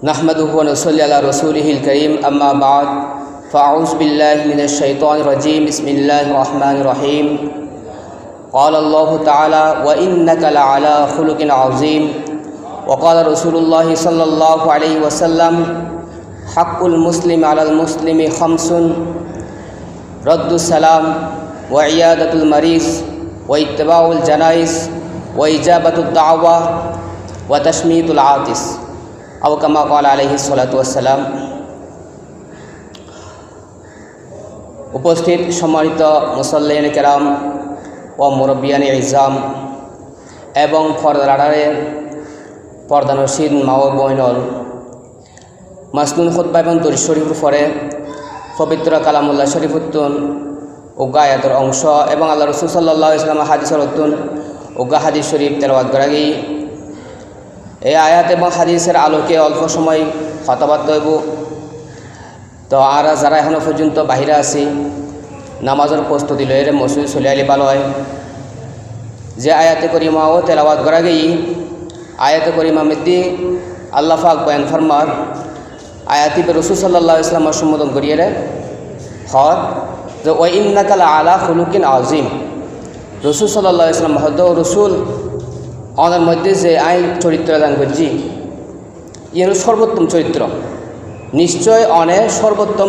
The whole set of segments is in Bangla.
नहमदुहु व नसल्ली अला रसूलिहिल करीम अम्मा बाद फ़अऊज़ु बिल्लाहि मिनश शैतानिर रजीम बिस्मिल्लाहिर रहमानिर रहीम क़ाला अल्लाहु तआला व इन्नका लअला खुलुक़िन अज़ीम व क़ाला रसूलुल्लाहि सल्लल्लाहु अलैहि वसल्लम हक़्क़ुल मुस्लिम अलल मुस्लिमि खम्सुन रद्दुस सलाम व इयादतुल मरीज़ व इत्तिबाउल जनाइज़ व इजाबतुद दावा व तशमीतुल आतिस আও কামা ক্বালা আলাইহিস সালাতু ওয়াসসালাম। উপস্থিত সম্মানিত মুসল্লিয়ানে কেরাম ও মুরব্বিয়ানে ইজাম এবং পর্দার আড়ালের পর্দানশীল মা ও বোনল মাসনুন খুতবা এবং দরুদ শরীফের পরে পবিত্র কালামুল্লাহ শরীফুত্তুন উগা আয়াতের অংশ এবং আল্লাহ রাসূল সাল্লাল্লাহু আলাইহি ওয়াসাল্লাম হাদিসের উত্তুন উগা হাদিস শরীফ তেলাওয়াত করা গই। এই আয়াত এবং হাদিসের আলোকে অল্প সময় কথাবার্তা হইব। তো আর যারা এখনও পর্যন্ত বাহিরে আছি নামাজের প্রস্তুতি লইরে মসজিদ চলে আলি ভালো হয়। যে আয়াতে করিমাও তেলাওয়াত করা গই আয়াতে করিমা মধ্যে আল্লাহ পাক বয়ান ফরমার আয়াতি রাসূল সাল্লাল্লাহু আলাইহি ওয়াসাল্লাম সম্বোধন করিয়ে হর যে ওয়া ইন্নাকা লাআলা খুলুকিন আযীম। রাসূল সাল্লাল্লাহু আলাইহি ওয়াসাল্লাম হদ রাসূল অনের মধ্যে যে আইন চরিত্র দান করছি ইয়ে সর্বোত্তম চরিত্র। নিশ্চয় অনেক সর্বোত্তম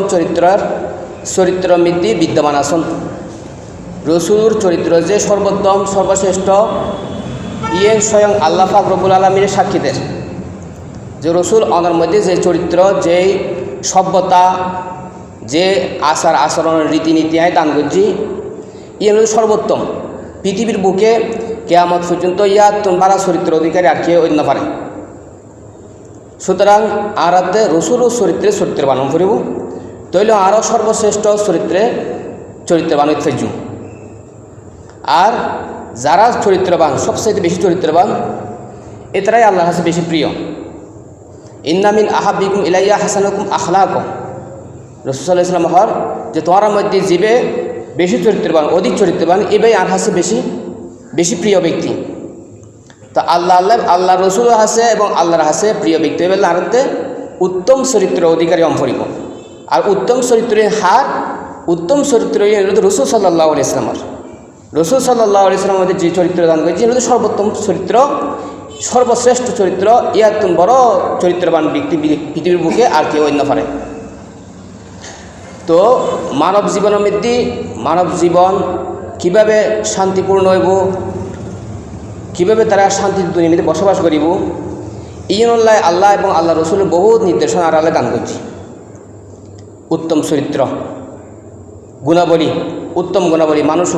চরিত্র মধ্যে বিদ্যমান আছেন। রসুলর চরিত্র যে সর্বোত্তম সর্বশ্রেষ্ঠ ইয়ে স্বয়ং আল্লাহ পাক রব্বুল আলামিনের সাক্ষী দেন যে রসুল অনের মধ্যে যে চরিত্র যে সভ্যতা যে আচার আচরণের রীতিনীতি আয় দান করছি ইয়ে সর্বোত্তম। পৃথিবীর বুকে কিয়ামত পর্যন্ত ইয়াতুন বারা চরিত্র অধিকারী আর কেউ অন্য পারে। সুতরাং আরাতে রসুল ও চরিত্রে বানন করিব তৈল আরও সর্বশ্রেষ্ঠ চরিত্রবান ফেজ। আর যারা চরিত্রবান সবচেয়ে বেশি চরিত্রবান এটারাই আল্লাহর কাছে বেশি প্রিয়। ইন্না মিন আহাব্বিকুম ইলাইয়া হাসানুকুম আখলাকুম। রাসূল সাল্লাল্লাহু আলাইহি ওয়াসাল্লাম হর যে তোমার মধ্যে জীবে বেশি চরিত্রবান অধিক চরিত্রবান এবাই আর কাছে বেশি প্রিয় ব্যক্তি। তো আল্লাহ রসুল আছে এবং আল্লাহর হাসে প্রিয় ব্যক্তি এবার আরতে উত্তম চরিত্র অধিকারী অম্ফরিব। আর উত্তম চরিত্রের হার উত্তম চরিত্র রসুল সাল্লাল্লাহু আলাইহি ওয়াসাল্লামের। রসুল সাল্লাল্লাহু আলাইহি ওয়াসাল্লাম আমাদের যে চরিত্র দান করেছে এটা সর্বোত্তম চরিত্র সর্বশ্রেষ্ঠ চরিত্র। ইয়াতুন বড় চরিত্রবান ব্যক্তি পৃথিবীর বুকে আর কেউ অন্য পারে। তো মানব জীবনের মধ্যে মানব জীবন কীভাবে শান্তিপূর্ণ হইব কীভাবে তারা শান্তির দুনিয়াতে বসবাস করিব ইয়নুল্লাহ আল্লাহ এবং আল্লাহ রসুলের বহুত নির্দেশনা আড়ালে দান করছি। উত্তম চরিত্র গুণাবলী উত্তম গুণাবলী মানুষ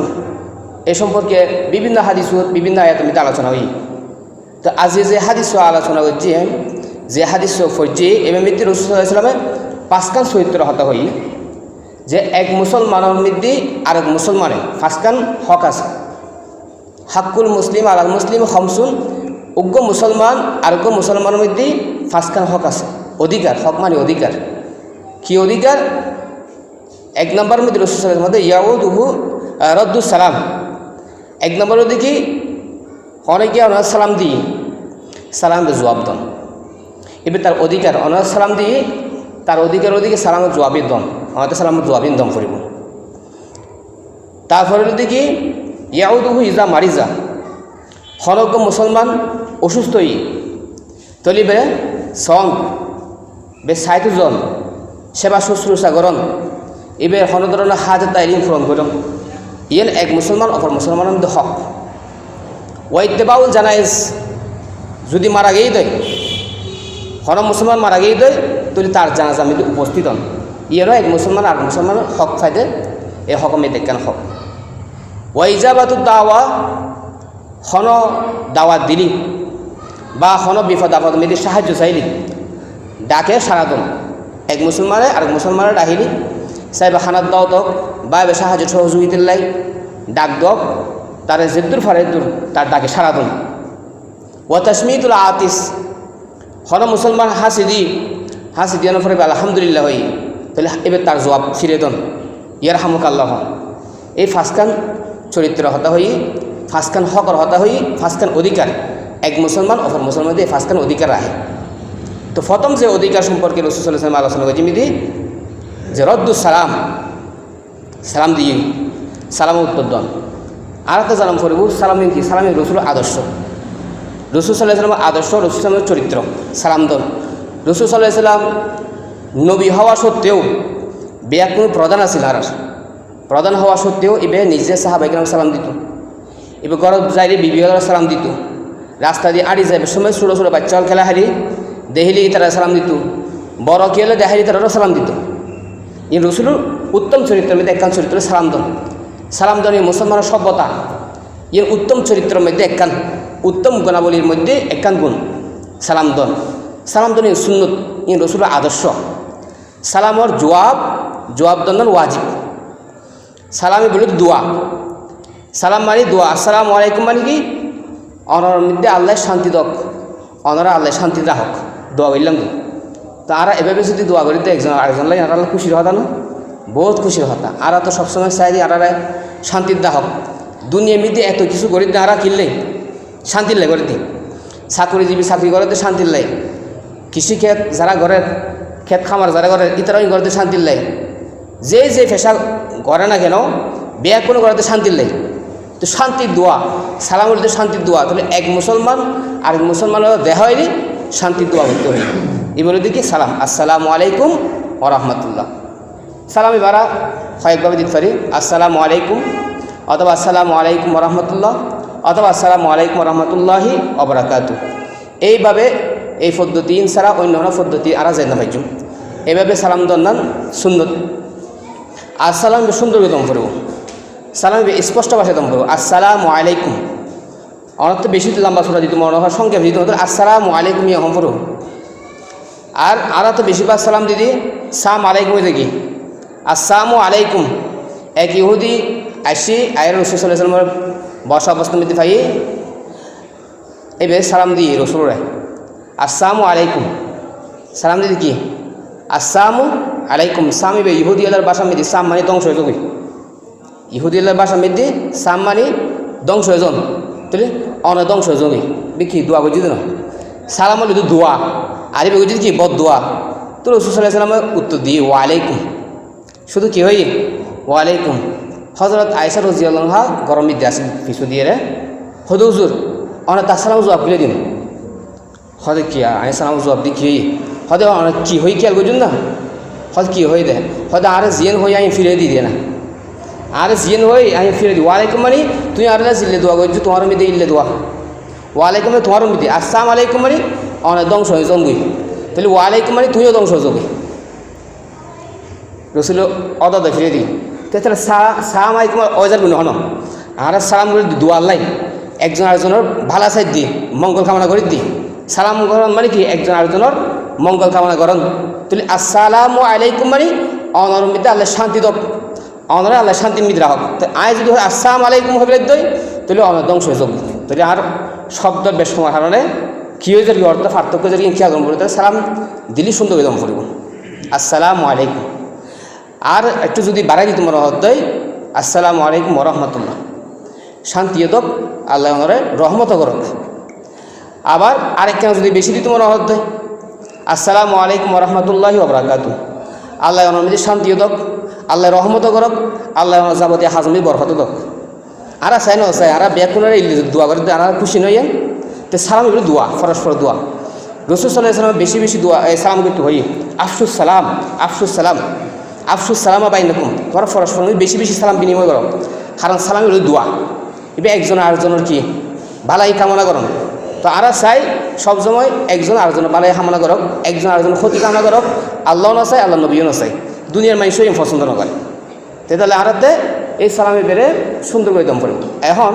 এ সম্পর্কে বিভিন্ন হাদিস বিভিন্ন আয়াতমিতে আলোচনা হই। তো আজি যে হাদিস আলোচনা করছি যে হাদিস পড়ছি এবার মৃত্যু রসুল সাল্লাল্লাহু আলাইহি ওয়াসাল্লামের পাঁচখান চরিত্র হতে হই যে এক মুসলমানের মধ্যে আরেক মুসলমানের পাঁচখান হক আছে। হাক্কুল মুসলিম আলাল মুসলিম খমসুন উগ্র মুসলমান আরোগ্য মুসলমানের মধ্যে পাঁচখান হক আছে। অধিকার হক মানে অধিকার কি অধিকার? এক নম্বর মধ্যে রাসূল সাল্লাল্লাহু আলাইহি ওয়াসাল্লাম মধ্যে ইয়াউদুহু রদ্দুস সালাম। এক নম্বর দিকে অনেকে অনার সালাম দিয়ে সালামের জবাব দেন। এবার তার অধিকার অনার সালাম দিয়ে তার অধিকার ওদিকে সালামের জবাবের দম আমাদের সালামের জবাবের দম করিব। তারপরে দিকে ইয়াউদুহু ইজা মারিজা হনজ্ঞ মুসলমান অসুস্থ তলিবে সং বে সাইতুজন সেবা শুশ্রূষা করন এবার হন ধরনের হাজ তাইলিম পূরণ করন ইয়েন এক মুসলমান অপর মুসলমানের মধ্যে হক। ওয়াইত্তেবাউল জানাইজ যদি মারা গিয়ে দেয় হন মুসলমান মারা গিয়ে দেয় তাহলে তার জানাজা মধ্যে উপস্থিত হন ইয়েরও এক মুসলমান আর মুসলমানের হক ফাইদে এ হকমে দেখেন হক। ওয়াইজাবাতুদ দাওয়া হন দাওয়াত দিলি বা হন বিপদ আপদ মেয়েদের সাহায্য চাইলি ডাকে সারা দন এক মুসলমানে আরেক মুসলমানের ডাকিলি চাইবা খানার দাও দক বা এবার সাহায্য সহযোগিতার লাই ডাক দক তার জেদ্দুর ফারে দূর তার ডাকে সারা দন। ও তসমিতুল আতিস হন মুসলমান হাসি দিয়ানোর পরে আলহামদুলিল্লাহ হই তাহলে এবার তার জবাব ফিরে দন ইয়ার হামুক আল্লাহ। এই ফাঁসখান চরিত্র হতা হই ফাঁসখান হকর হতা হই ফাঁসখান অধিকার এক মুসলমান অপর মুসলমানদের ফাঁসখান অধিকার রাখে। তো প্রথম যে অধিকার সম্পর্কে রাসূল সাল্লাল্লাহু আলাইহি ওয়াসাল্লাম আলোচনা করেছি মিদি যে রদ্দুস সালাম, সালাম দিয়ে সালাম উত্তর দন। আর একটা জানাম করব সালামে কি, সালামে রসুলের আদর্শ, রাসূল সাল্লাল্লাহু আলাইহি ওয়াসাল্লামের আদর্শ, রাসূল সাল্লাল্লাহু আলাইহি ওয়াসাল্লামের চরিত্র, সালাম দন। রাসূল সাল্লাল্লাহু আলাইহি ওয়াসাল্লাম নবী হওয়া সত্ত্বেও বেয়া কোনো প্রধান আছিল, আর প্রধান হওয়া সত্ত্বেও এবে নিজে সাহাবাইকে সালাম দিত, এবার ঘরত যাইলে বিবিহরা সালাম দিত, রাস্তা দিয়ে আড়ি যাবে সময় ছোটো ছোটো বাচ্চা খেলা হারি দেহিলি তারা সালাম দিত, বড় কি হলে দেখালি তারাও সালাম দিত। এই রসুলের উত্তম চরিত্রের মধ্যে একখান চরিত্র সালাম দন। সালাম দন এই মুসলমানের সভ্যতা, এর উত্তম চরিত্রের মধ্যে একখান, উত্তম গুণাবলীর মধ্যে একখান গুণ সালাম দন। সালাম দন সুন্নত, ই রসুলের আদর্শ। সালামর জবাব দন ওয়াজিব। সালামে বলি দোয়া, সালাম মানে দোয়া। আসসালামু আলাইকুম মানে কি, অনর মধ্যে আল্লাহ শান্তি দক, অনরা আল্লাহ শান্তি রাখক, দোয়া করলাম। তো আর এভাবে যদি দোয়া করি তো একজন আরেকজন লাগে আর খুশির হতা না, বহুত খুশির হতা। আর তো সবসময় চাই দিই আর শান্তির দাহক। দুনিয়ার মধ্যে এত কিছু করি দিই আর কিনলে শান্তির লাগে করে দিই। চাকরিজীবী চাকরি করে তো শান্তির লাগে, কৃষিক্ষেত যারা ঘরের ক্ষেত খামার যারা ঘরের ইতারাই ঘরেতে শান্তির লাগে, যে পেশা করে না কেন বেয়া কোনো ঘরেতে শান্তির লাগে। তো শান্তির দোয়া, সালাম বলতে শান্তির দোয়া। তাহলে এক মুসলমান আর এক মুসলমানের দেখা হয়নি শান্তির দোয়া করতে হয়। এই বলে দেখি সালাম, আসসালামু আলাইকুম ওয়া রাহমাতুল্লাহ। সালাম এবারা কয়েকভাবে দিতে পারি, আসসালামু আলাইকুম অথবা আসসালামু আলাইকুম ওয়া রাহমাতুল্লাহ অথবা আসসালামু আলাইকুম ওয়া রাহমাতুল্লাহি ওয়া বারাকাতুহু। এইভাবে এই পদ্ধতি ছাড়া অন্য কোনো পদ্ধতি আর যায় না ভাইজুম। এইভাবে সালাম দন্দান সুন্নত। আর সালাম সুন্দর দম করব, সালাম স্পষ্ট ভাষায় দম করব, আসসালামু আলাইকুম। অনেক তো বেশি লম্বা ছোটা দিত, মনে হয় সংক্ষেপ দিত, আসসালামু আলাইকুম ইয়ে হম করব। আর তো বেশিরভাগ সালাম দিদি সালাম আলাইকুম হয়ে দেখি, আসসালামু আলাইকুম। এক ইহুদি আসি আয়ের রাসূল সাল্লাল্লাহু আলাইহি ওয়াসাল্লামের বসা অবস্থান মধ্যে পাই, এবার সালাম দিই রসুলরা, আসসালামু আলাইকুম। সালাম দিদি কি আসসালামু আলাইকুম। সাম এবার ইহুদি আল্লাহর বাসার মধ্যে সাম মানে ধ্বংস হয়ে যাবে, ইহুদি আল্লাহর বাসার মধ্যে সাম মানে ধ্বংস হয়ে যান, তাহলে অনেক ধ্বংস হয়ে যাবে। দেখি দোয়া করছি না, সালাম হলে তো দোয়া, আর এবার করছি কি বদ দোয়া। তো রাসূল সাল্লাল্লাহু আলাইহি ওয়াসাল্লামের উত্তর দিয়ে ওয়ালাইকুম, শুধু কি হই ওয়ালাইকুম। হযরত আয়েশা রাদিয়াল্লাহু আনহা গরম মধ্যে আসেন পিছু দিয়ে রে, হদ হুজুর অনেক তার সালাম জবাব করে দিন। হদে কি আয় সালাম জবাব দি কি হদে অনেক কি হই খেয়াল করছেন না, হদ কি হয়ে দেয় হদে আর জিয়েন হই আমি ফিরে দিয়ে না, আর জিয়েন হই আমি ফিরে দিই। ওয়ালাইকুম মানে তুই আর জিল্লে দোয়া করছো, তোমার মধ্যে ইল্লে দোয়া। ওয়ালাইকুম মানে তোমার মধ্যে, আসসালামু আলাইকুম মানে অনেক ধ্বংস হয়ে জঙ্গি, তাহলে ওয়ালাইকুম মানে তুইও ধ্বংস হয়ে যাবি। রসুল অদাদ ফিরে দিই, তাহলে সালাম আলাইকুম অজার গুণ হন। আর সালাম করে দোয়া আল্লাহ একজন আরেকজনের ভালা সাইড দিই, মঙ্গল কামনা করে দিই। সালাম করন মানে কি একজন আরেকজনের মঙ্গল কামনা করেন। তাহলে আসসালামু আলাইকুম মানে অনর মধ্যে আল্লাহ শান্তি দক, অনরে আল্লাহ শান্তি মিদ রাখক। তো আয় যদি হয় আসসালামু আলাইকুম হবে দই, তাহলে অনেক ধ্বংস হয়ে যাবে। তাহলে আর শব্দের বেশ সময় কারণে কী হয়ে যাবে অর্থ পার্থক্য যদি খেয়াল করবো, তাহলে সালাম দিলি সুন্দর দম করব, আসসালামু আলাইকুম। আর একটু যদি বাড়াই দিত মনে হতই আসসালামু আলাইকুম ওয়া রাহমাতুল্লাহ, শান্তি দক আল্লাহ ওনারে রহমত করক। আবার আরেকখানা যদি বেশি দিত মনে হত আসসালামু আলাইকুম ওয়া রাহমাতুল্লাহি ওয়া বারাকাতুহু, আল্লাহ ওনার মধ্যে শান্তি দক, আল্লাহ রহমত করক, আল্লাহ ওনার যাবতীয় হাজমি বরকত দক। আর চাই না চাই আর ব্যাকুণের দোয়া করে আর খুশি নইয়েন। তো সালাম এগুলো দোয়া, পরস্পর দোয়া। রাসূল সাল্লাল্লাহু আলাইহি ওয়াসাল্লাম বেশি বেশি দোয়া সালাম করতে হই, আফসুস সালাম আফসুস সালাম আফসুস সালামা বাইনাকুম, তোমরা পরস্পর বেশি বেশি সালাম বিনিময় করো, কারণ সালাম এগুলো দোয়া। এবার একজন আরেকজনের কি ভালাই কামনা করুন। তো আর চাই সবসময় একজন আরেকজনের ভালাই কামনা করক, একজন আরেকজনের ক্ষতি কামনা করক, আল্লাহ না চাই আল্লাহ নবীও না চাই, দুনিয়ার মানুষও পছন্দ নকরে। তাহলে আরাতে এই সালামে বেড়ে সুন্দর করে দম পড়ব। এখন